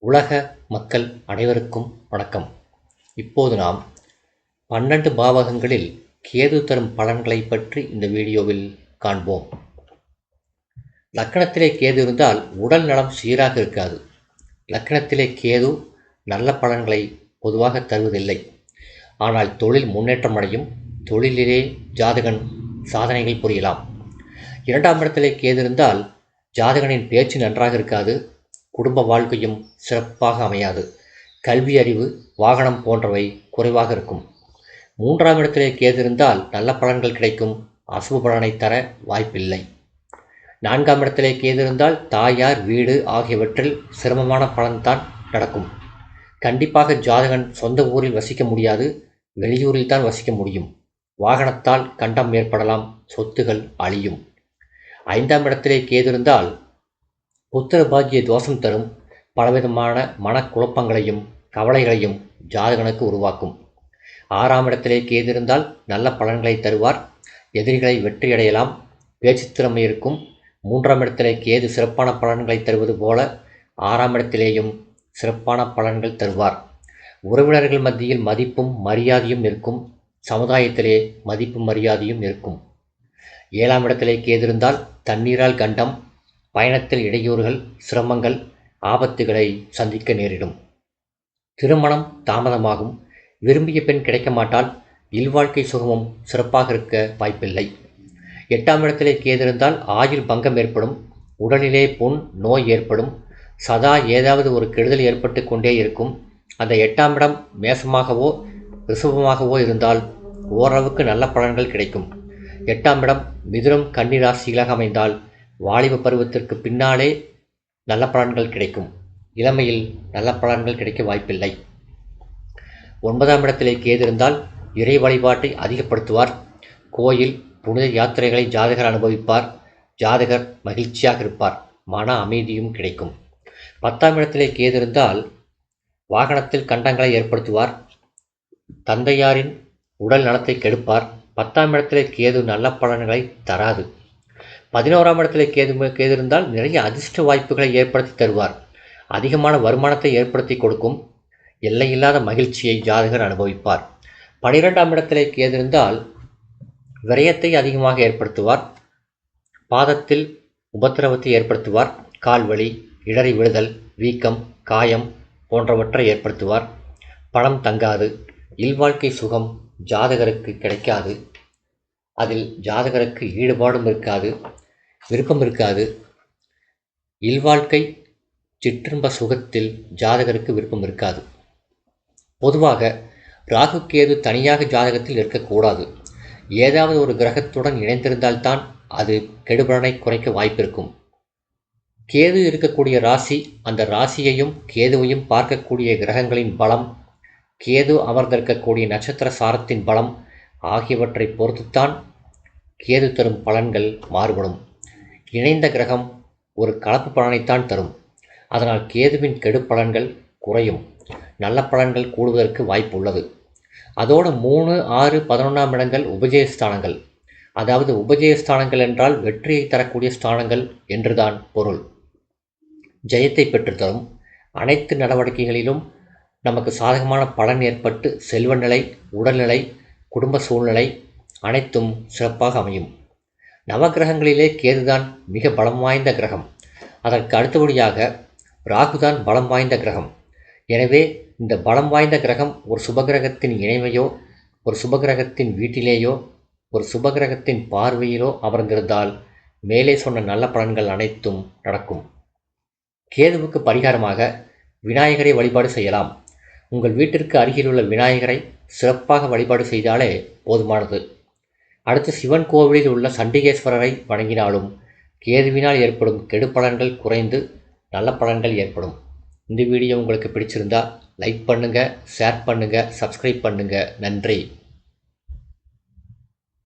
உலக மக்கள் அனைவருக்கும் வணக்கம். இப்போது நாம் 12 பாவகங்களில் கேது தரும் பலன்களை பற்றி இந்த வீடியோவில் காண்போம். லக்கணத்திலே கேது இருந்தால் உடல் நலம் சீராக இருக்காது. லக்கணத்திலே கேது நல்ல பலன்களை பொதுவாக தருவதில்லை. ஆனால் தொழில் முன்னேற்றம் அடையும். தொழிலிலே ஜாதகன் சாதனைகள் புரியலாம். 2ஆம் இடத்திலே கேது இருந்தால் ஜாதகனின் பேச்சு நன்றாக இருக்காது. குடும்ப வாழ்க்கையும் சிறப்பாக அமையாது. கல்வி அறிவு, வாகனம் போன்றவை குறைவாக இருக்கும். 3ஆம் இடத்திலே கேது இருந்தால் நல்ல பலன்கள் கிடைக்கும். அசுப பலனை தர வாய்ப்பில்லை. 4ஆம் இடத்திலே கேது இருந்தால் தாயார், வீடு ஆகியவற்றில் சிரமமான பலன்தான் நடக்கும். கண்டிப்பாக ஜாதகன் சொந்த ஊரில் வசிக்க முடியாது. வெளியூரில் தான் வசிக்க முடியும். வாகனத்தால் கண்டம் ஏற்படலாம். சொத்துகள் அழியும். 5ஆம் இடத்திலே கேது இருந்தால் புத்திர பாக்கிய தோஷம் தரும். பலவிதமான மனக்குழப்பங்களையும் கவலைகளையும் ஜாதகனுக்கு உருவாக்கும். 6ஆம் இடத்திலே கேது இருந்தால் நல்ல பலன்களை தருவார். எதிரிகளை வெற்றியடையலாம். பேச்சு திறமை இருக்கும். 3ஆம் இடத்திலே கேது சிறப்பான பலன்களை தருவது போல 6ஆம் இடத்திலேயும் சிறப்பான பலன்கள் தருவார். உறவினர்கள் மத்தியில் மதிப்பும் மரியாதையும் இருக்கும். சமுதாயத்திலே மதிப்பும் மரியாதையும் இருக்கும். 7ஆம் இடத்திலே கேது இருந்தால் தண்ணீரால் கண்டம், பயணத்தில் இடையூறுகள், சிரமங்கள், ஆபத்துகளை சந்திக்க நேரிடும். திருமணம் தாமதமாகும். விரும்பிய பெண் கிடைக்க மாட்டால். இல்வாழ்க்கை சுகமும் சிறப்பாக இருக்க வாய்ப்பில்லை. 8ஆம் இடத்திலே கேது இருந்தால் ஆயுள் பங்கம் ஏற்படும். உடலிலே புண், நோய் ஏற்படும். சதா ஏதாவது ஒரு கெடுதல் ஏற்பட்டு கொண்டே இருக்கும். அந்த 8ஆம் இடம் மேசமாகவோ ரிஷபமாகவோ இருந்தால் ஓரளவுக்கு நல்ல பலன்கள் கிடைக்கும். 8ஆம் இடம் மிதுனம், கன்னி ராசிகளாக அமைந்தால் வாலிப பருவத்திற்கு பின்னாலே நல்ல பலன்கள் கிடைக்கும். இளமையில் நல்ல பலன்கள் கிடைக்க வாய்ப்பில்லை. 9ஆம் இடத்திலே கேது இருந்தால் இறை வழிபாட்டை அதிகப்படுத்துவார். கோயில், புனித யாத்திரைகளை ஜாதகர் அனுபவிப்பார். ஜாதகர் மகிழ்ச்சியாக இருப்பார். மன அமைதியும் கிடைக்கும். 10ஆம் இடத்திலே கேது இருந்தால் வாகனத்தில் கண்டங்களை ஏற்படுத்துவார். தந்தையாரின் உடல் நலத்தை கெடுப்பார். 10ஆம் இடத்திலே கேது நல்ல பலன்களை தராது. 11ஆம் இடத்திலே கேது இருந்தால் நிறைய அதிர்ஷ்ட வாய்ப்புகளை ஏற்படுத்தி தருவார். அதிகமான வருமானத்தை ஏற்படுத்தி கொடுக்கும். எல்லையில்லாத மகிழ்ச்சியை ஜாதகர் அனுபவிப்பார். 12ஆம் இடத்திலே கேது இருந்தால் விரயத்தை அதிகமாக ஏற்படுத்துவார். பாதத்தில் உபத்திரவத்தை ஏற்படுத்துவார். கால்வலி, இடறி விழுதல், வீக்கம், காயம் போன்றவற்றை ஏற்படுத்துவார். பணம் தங்காது. இல்வாழ்க்கை சுகம் ஜாதகருக்கு கிடைக்காது. அதில் ஜாதகருக்கு ஈடுபாடும் இருக்காது, விருப்பம் இருக்காது. இல்வாழ்க்கை சிற்றின்ப சுகத்தில் ஜாதகருக்கு விருப்பம் இருக்காது. பொதுவாக ராகு கேது தனியாக ஜாதகத்தில் இருக்கக்கூடாது. ஏதாவது ஒரு கிரகத்துடன் இணைந்திருந்தால்தான் அது கெடுபலனை குறைக்க வாய்ப்பிருக்கும். கேது இருக்கக்கூடிய ராசி, அந்த ராசியையும் கேதுவையும் பார்க்கக்கூடிய கிரகங்களின் பலம், கேது அமர்ந்திருக்கக்கூடிய நட்சத்திர சாரத்தின் பலம் ஆகியவற்றை பொறுத்துத்தான் கேது தரும் பலன்கள் மாறுபடும். இணைந்த கிரகம் ஒரு கலப்பு பலனைத்தான் தரும். அதனால் கேதுவின் கெடு பலன்கள் குறையும். நல்ல பலன்கள் கூடுவதற்கு வாய்ப்பு உள்ளது. அதோடு 3, 6, 11ஆம் இடங்கள் உபஜயஸ்தானங்கள். அதாவது உபஜயஸ்தானங்கள் என்றால் வெற்றியை தரக்கூடிய ஸ்தானங்கள் என்றுதான் பொருள். ஜெயத்தை பெற்றுத்தரும். அனைத்து நடவடிக்கைகளிலும் நமக்கு சாதகமான பலன் ஏற்பட்டு செல்வநிலை, உடல்நிலை, குடும்ப சூழ்நிலை அனைத்தும் சிறப்பாக அமையும். நவகிரகங்களிலே கேதுதான் மிக பலம் வாய்ந்த கிரகம். அதற்கு அடுத்தபடியாக ராகுதான் பலம் வாய்ந்த கிரகம். எனவே இந்த பலம் வாய்ந்த கிரகம் ஒரு சுபகிரகத்தின் இணைவையோ, ஒரு சுபகிரகத்தின் வீட்டிலேயோ, ஒரு சுபகிரகத்தின் பார்வையிலோ அமர்ந்திருந்தால் மேலே சொன்ன நல்ல பலன்கள் அனைத்தும் நடக்கும். கேதுவுக்கு பரிகாரமாக விநாயகரை வழிபாடு செய்யலாம். உங்கள் வீட்டிற்கு அருகிலுள்ள விநாயகரை சிறப்பாக வழிபாடு செய்தாலே போதுமானது. அடுத்து சிவன் கோவிலில் உள்ள சண்டிகேஸ்வரரை வணங்கினாலும் கேதுவினால் ஏற்படும் கெடு பலன்கள் குறைந்து நல்ல பலன்கள் ஏற்படும். இந்த வீடியோ உங்களுக்கு பிடிச்சிருந்தா லைக் பண்ணுங்கள், ஷேர் பண்ணுங்கள், சப்ஸ்கிரைப் பண்ணுங்கள். நன்றி.